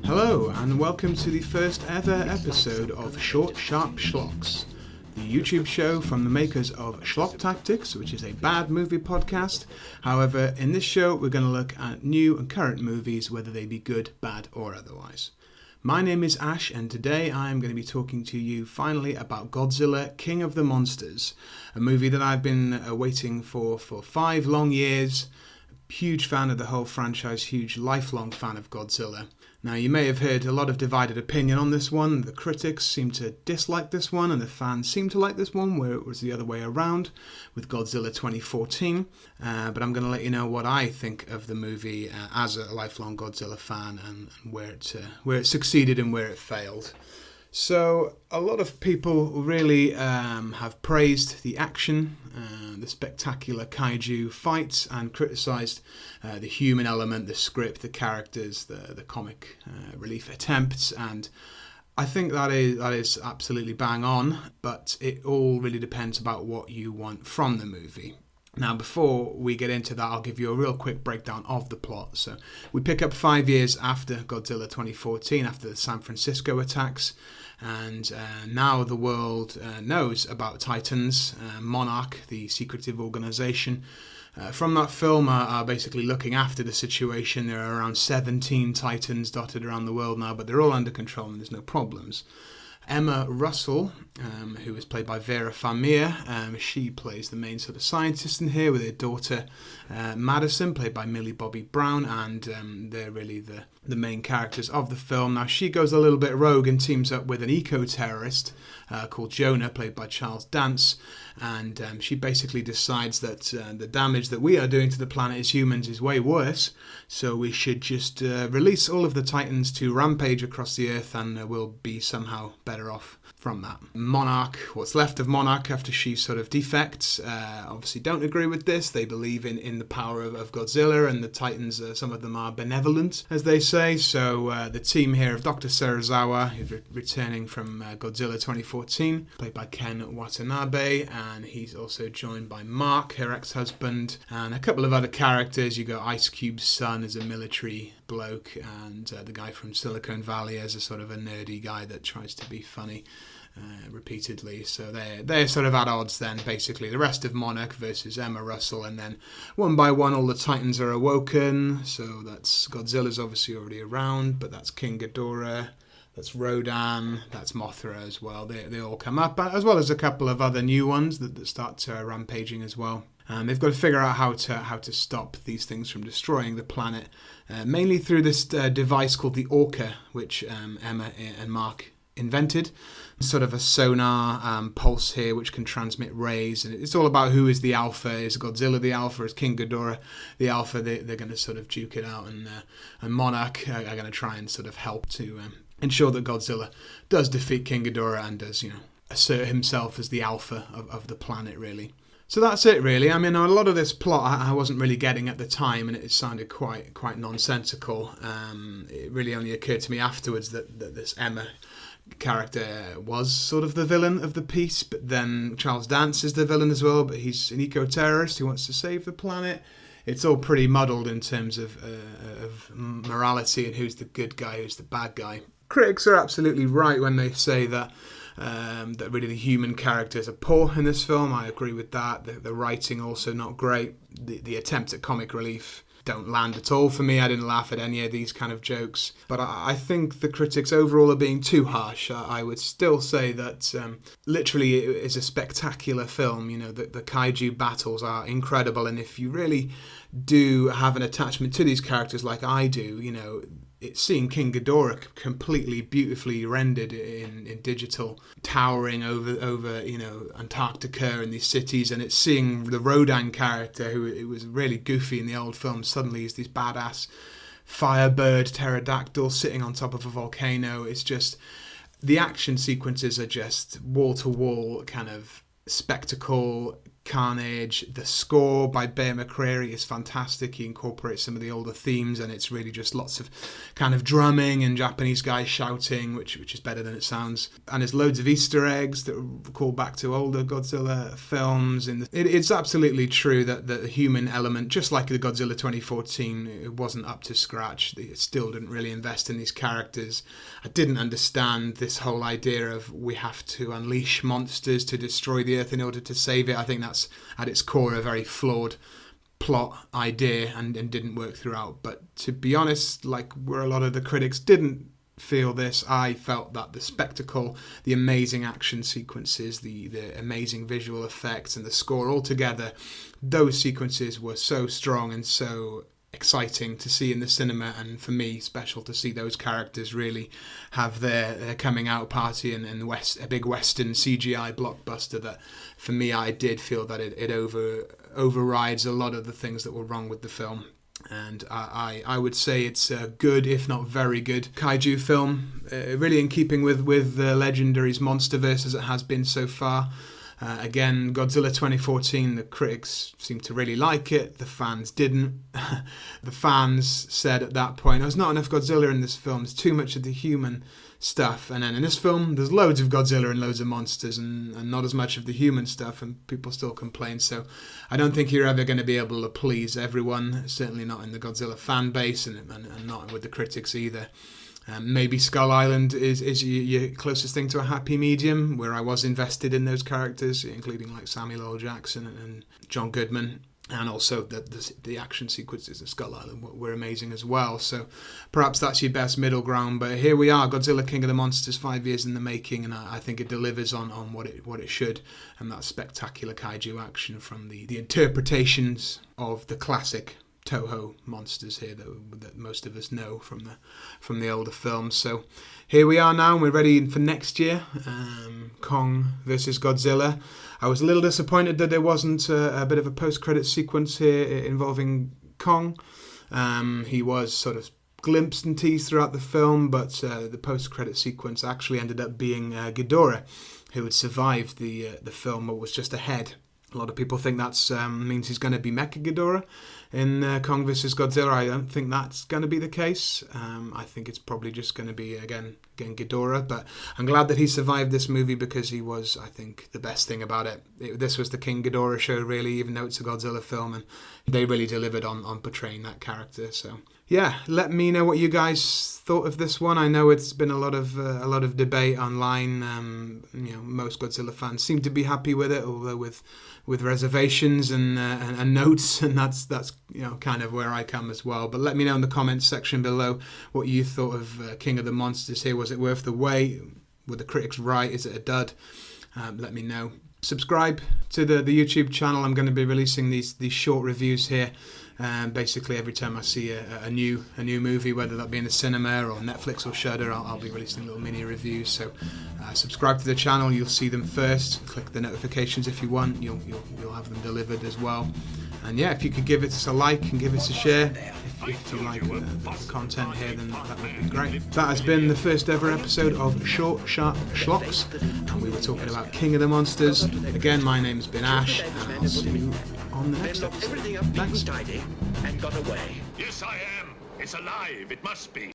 Hello, and welcome to the first ever episode of Short Sharp Schlocks, the YouTube show from the makers of Schlock Tactics, which is a bad movie podcast. However, in this show, we're going to look at new and current movies, whether they be good, bad, or otherwise. My name is Ash, and today I am going to be talking to you finally about Godzilla, King of the Monsters, a movie that I've been waiting for 5 long years. Huge fan of the whole franchise, huge lifelong fan of Godzilla. Now, you may have heard a lot of divided opinion on this one. The critics seem to dislike this one, and the fans seem to like this one, where it was the other way around with Godzilla 2014. But I'm going to let you know what I think of the movie as a lifelong Godzilla fan, and where it succeeded and where it failed. So, a lot of people really have praised the action, the spectacular kaiju fights, and criticised the human element, the script, the characters, the comic relief attempts, and I think that is absolutely bang on, but it all really depends about what you want from the movie. Now, before we get into that, I'll give you a real quick breakdown of the plot. So, we pick up 5 years after Godzilla 2014, after the San Francisco attacks, and now the world knows about Titans. Monarch, the secretive organization from that film, are basically looking after the situation. There are around 17 Titans dotted around the world now, but they're all under control and there's no problems. Emma Russell, who is played by Vera Farmiga, she plays the main sort of scientist in here, with her daughter Madison, played by Millie Bobby Brown, and they're really the main characters of the film. Now, she goes a little bit rogue and teams up with an eco-terrorist called Jonah, played by Charles Dance, and she basically decides that the damage that we are doing to the planet as humans is way worse, so we should just release all of the Titans to rampage across the Earth, and we'll be somehow better off from that. Monarch, what's left of Monarch after she sort of defects, obviously don't agree with this. They believe in the power of Godzilla, and the Titans, some of them are benevolent, as they say. So the team here of Dr. Serizawa, who's returning from Godzilla 2014, played by Ken Watanabe, and he's also joined by Mark, her ex-husband, and a couple of other characters. You got Ice Cube's son as a military bloke, and the guy from Silicon Valley as a sort of a nerdy guy that tries to be funny repeatedly. So they're sort of at odds then, basically. The rest of Monarch versus Emma Russell, and then one by one all the Titans are awoken. So that's Godzilla's obviously already around, but that's King Ghidorah, that's Rodan, that's Mothra as well. They all come up, as well as a couple of other new ones that start rampaging as well. They've got to figure out how to stop these things from destroying the planet, mainly through this device called the Orca, which Emma and Mark invented. Sort of a sonar pulse here which can transmit rays, and it's all about who is the alpha. Is Godzilla the alpha? Is King Ghidorah the alpha? They're going to sort of duke it out, and Monarch are going to try and sort of help to ensure that Godzilla does defeat King Ghidorah and does, assert himself as the alpha of the planet, really. So that's it, really. I mean, a lot of this plot I wasn't really getting at the time, and it sounded quite nonsensical. It really only occurred to me afterwards that this Emma character was sort of the villain of the piece, but then Charles Dance is the villain as well, but he's an eco-terrorist who wants to save the planet. It's all pretty muddled in terms of morality and who's the good guy, who's the bad guy. Critics are absolutely right when they say that really the human characters are poor in this film. I agree with that. The writing also not great. The attempts at comic relief don't land at all for me. I didn't laugh at any of these kind of jokes. But I think the critics overall are being too harsh. I would still say that literally it is a spectacular film. The kaiju battles are incredible. And if you really do have an attachment to these characters like I do, it's seeing King Ghidorah completely beautifully rendered in digital, towering over Antarctica and these cities, and it's seeing the Rodan character, who it was really goofy in the old film, suddenly is this badass firebird pterodactyl sitting on top of a volcano. It's just, the action sequences are just wall to wall kind of spectacle, carnage. The score by Bear McCreary is fantastic. He incorporates some of the older themes, and it's really just lots of kind of drumming and Japanese guys shouting, which is better than it sounds. And there's loads of Easter eggs that call back to older Godzilla films. It's absolutely true that the human element, just like the Godzilla 2014, it wasn't up to scratch. It still didn't really invest in these characters. I didn't understand this whole idea of we have to unleash monsters to destroy the Earth in order to save it. I think that's at its core a very flawed plot idea and didn't work throughout. But to be honest, like where a lot of the critics didn't feel this, I felt that the spectacle, the amazing action sequences, the amazing visual effects and the score altogether, those sequences were so strong and so exciting to see in the cinema, and for me special to see those characters really have their coming out party in a big Western CGI blockbuster. That for me, I did feel that it overrides a lot of the things that were wrong with the film. And I would say it's a good, if not very good, kaiju film, really in keeping with the Legendary's Monsterverse as it has been so far. Again, Godzilla 2014, the critics seemed to really like it. The fans didn't. The fans said at that point, there's not enough Godzilla in this film. There's too much of the human stuff. And then in this film, there's loads of Godzilla and loads of monsters and not as much of the human stuff. And people still complain. So I don't think you're ever going to be able to please everyone. Certainly not in the Godzilla fan base and not with the critics either. Maybe Skull Island is your closest thing to a happy medium, where I was invested in those characters, including like Samuel L. Jackson and John Goodman, and also the action sequences of Skull Island were amazing as well. So perhaps that's your best middle ground. But here we are, Godzilla King of the Monsters, 5 years in the making, and I think it delivers on what it should, and that spectacular kaiju action from the interpretations of the classic Toho monsters here that most of us know from the older films. So here we are now, and we're ready for next year. Kong versus Godzilla. I was a little disappointed that there wasn't a bit of a post-credit sequence here involving Kong. He was sort of glimpsed and teased throughout the film, but the post-credit sequence actually ended up being Ghidorah, who had survived the film but was just ahead. A lot of people think that means he's going to be Mecha Ghidorah in Kong vs. Godzilla. I don't think that's going to be the case. I think it's probably just going to be, again Ghidorah. But I'm glad that he survived this movie because he was, I think, the best thing about it. This was the King Ghidorah show, really, even though it's a Godzilla film. And they really delivered on portraying that character. So, yeah, let me know what you guys thought of this one. I know it's been a lot of debate online. Most Godzilla fans seem to be happy with it, although with reservations and notes, and that's kind of where I come as well. But let me know in the comments section below what you thought of King of the Monsters here. Was it worth the wait? Were the critics right? Is it a dud? Let me know. Subscribe to the YouTube channel. I'm going to be releasing these short reviews here. Basically, every time I see a new movie, whether that be in the cinema or Netflix or Shudder, I'll be releasing little mini reviews. So subscribe to the channel. You'll see them first. Click the notifications if you want. You'll have them delivered as well. And yeah, if you could give it a like and give it a share if you like the content here, then that would be great. That has been the first ever episode of Short Sharp Schlocks, and we were talking about King of the Monsters. Again, my name's been Ash, and I'll see you on the next episode. Thanks. And got away. Yes, I am. It's alive. It must be.